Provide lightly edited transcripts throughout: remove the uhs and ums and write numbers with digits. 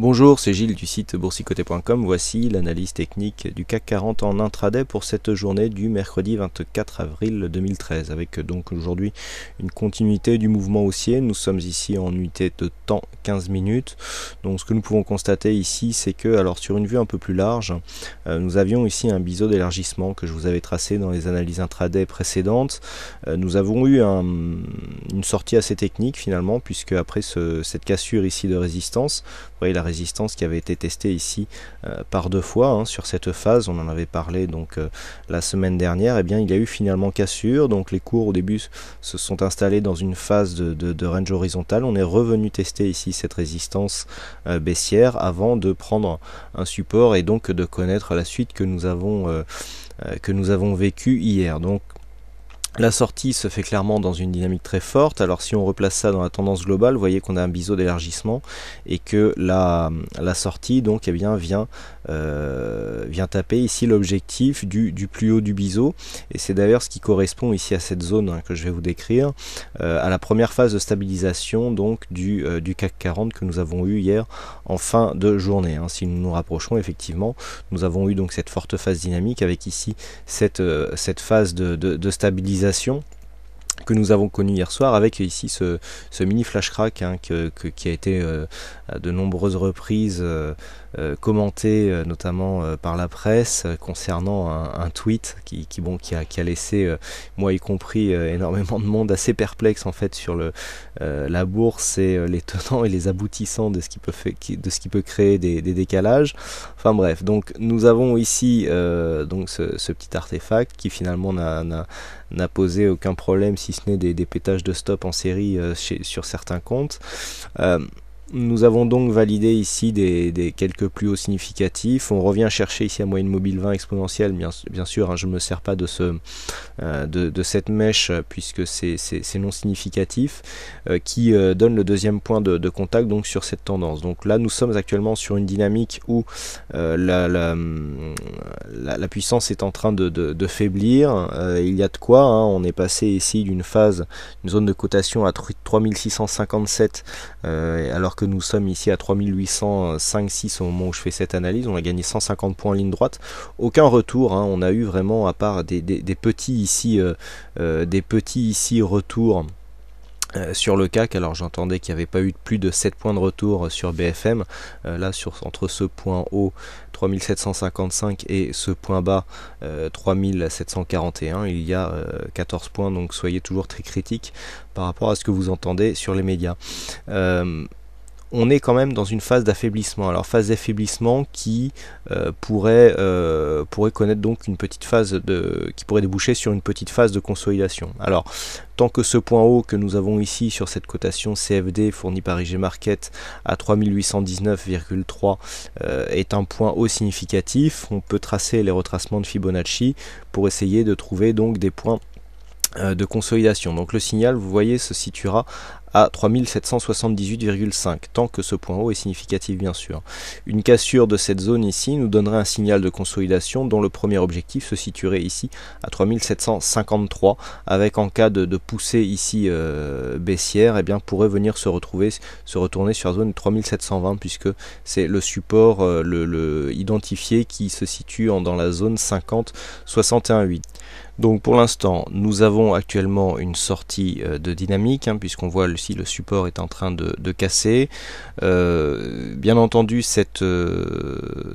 Bonjour, c'est Gilles du site boursicoté.com. Voici l'analyse technique du CAC 40 en intraday pour cette journée du mercredi 24 avril 2013, avec donc aujourd'hui une continuité du mouvement haussier. Nous sommes ici en unité de temps 15 minutes. Donc ce que nous pouvons constater ici, c'est que alors sur une vue un peu plus large, nous avions ici un biseau d'élargissement que je vous avais tracé dans les analyses intraday précédentes. Nous avons eu une sortie assez technique finalement, puisque après cette cassure ici de résistance, vous voyez la résistance qui avait été testée ici par deux fois sur cette phase, on en avait parlé donc la semaine dernière, et bien il y a eu finalement cassure. Donc les cours au début se sont installés dans une phase de range horizontale. On est revenu tester ici cette résistance baissière avant de prendre un support et donc de connaître la suite que nous avons vécue hier. Donc la sortie se fait clairement dans une dynamique très forte. Alors si on replace ça dans la tendance globale, vous voyez qu'on a un biseau d'élargissement et que la sortie donc vient taper ici l'objectif du plus haut du biseau, et c'est d'ailleurs ce qui correspond ici à cette zone que je vais vous décrire, à la première phase de stabilisation donc du CAC 40 que nous avons eu hier en fin de journée. Si nous nous rapprochons, effectivement nous avons eu donc cette forte phase dynamique avec ici cette phase de stabilisation que nous avons connu hier soir, avec ici ce mini flash crack qui a été à de nombreuses reprises commenté notamment par la presse concernant un tweet qui a laissé moi y compris énormément de monde assez perplexe en fait sur la bourse et les tenants et les aboutissants de ce qui peut créer des décalages. Enfin bref, donc nous avons ici donc ce petit artefact qui finalement n'a posé aucun problème, si ce n'est des pétages de stop en série sur certains comptes. Nous avons donc validé ici des quelques plus hauts significatifs. On revient chercher ici à moyenne mobile 20 exponentielle. Bien sûr, je ne me sers pas de cette mèche puisque c'est non significatif qui donne le deuxième point de contact donc sur cette tendance. Donc là, nous sommes actuellement sur une dynamique où la puissance est en train de faiblir. Il y a de quoi. On est passé ici d'une zone de cotation à 3657 alors que nous sommes ici à 3805-6 au moment où je fais cette analyse. On a gagné 150 points en ligne droite. Aucun retour, on a eu vraiment, à part des petits ici retours sur le CAC. Alors j'entendais qu'il n'y avait pas eu plus de 7 points de retour sur BFM. Là entre ce point haut 3755 et ce point bas 3741, il y a 14 points, donc soyez toujours très critiques par rapport à ce que vous entendez sur les médias. On est quand même dans une phase d'affaiblissement. Alors phase d'affaiblissement qui pourrait connaître donc une petite phase qui pourrait déboucher sur une petite phase de consolidation. Alors tant que ce point haut que nous avons ici sur cette cotation CFD fournie par IG Market à 3819,3 est un point haut significatif, on peut tracer les retracements de Fibonacci pour essayer de trouver donc des points de consolidation. Donc le signal, vous voyez, se situera à 3778,5 tant que ce point haut est significatif, bien sûr. Une cassure de cette zone ici nous donnerait un signal de consolidation dont le premier objectif se situerait ici à 3753, avec en cas de poussée ici baissière, et bien pourrait venir se retourner sur la zone 3720 puisque c'est le support identifié qui se situe dans la zone 50-61,8. Donc pour l'instant, nous avons actuellement une sortie de dynamique, puisqu'on voit ici le support est en train de casser. Bien entendu, ce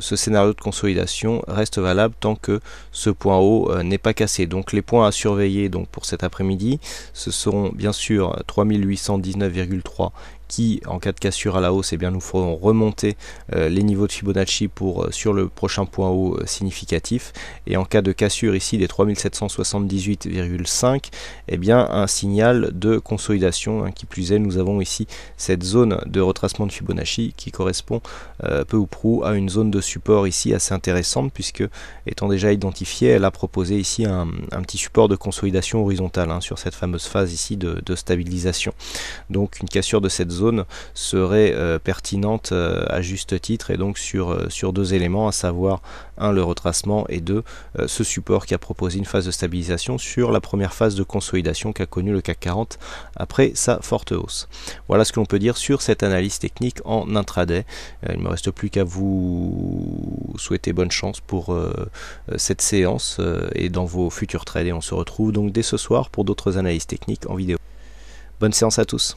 scénario de consolidation reste valable tant que ce point haut n'est pas cassé. Donc les points à surveiller donc pour cet après-midi, ce seront bien sûr 3819,3 qui, en cas de cassure à la hausse, nous feront remonter les niveaux de Fibonacci sur le prochain point haut significatif, et en cas de cassure ici des 3778,5, un signal de consolidation. Qui plus est, nous avons ici cette zone de retracement de Fibonacci qui correspond peu ou prou à une zone de support ici assez intéressante, puisque étant déjà identifiée, elle a proposé ici un petit support de consolidation horizontale sur cette fameuse phase ici de stabilisation. Donc une cassure de cette zone serait pertinente à juste titre, et donc sur deux éléments, à savoir un, le retracement, et deux, ce support qui a proposé une phase de stabilisation sur la première phase de consolidation qu'a connue le CAC 40 après sa forte hausse. Voilà ce que l'on peut dire sur cette analyse technique en intraday. Il ne me reste plus qu'à vous souhaiter bonne chance pour cette séance et dans vos futurs trades, et on se retrouve donc dès ce soir pour d'autres analyses techniques en vidéo. Bonne séance à tous.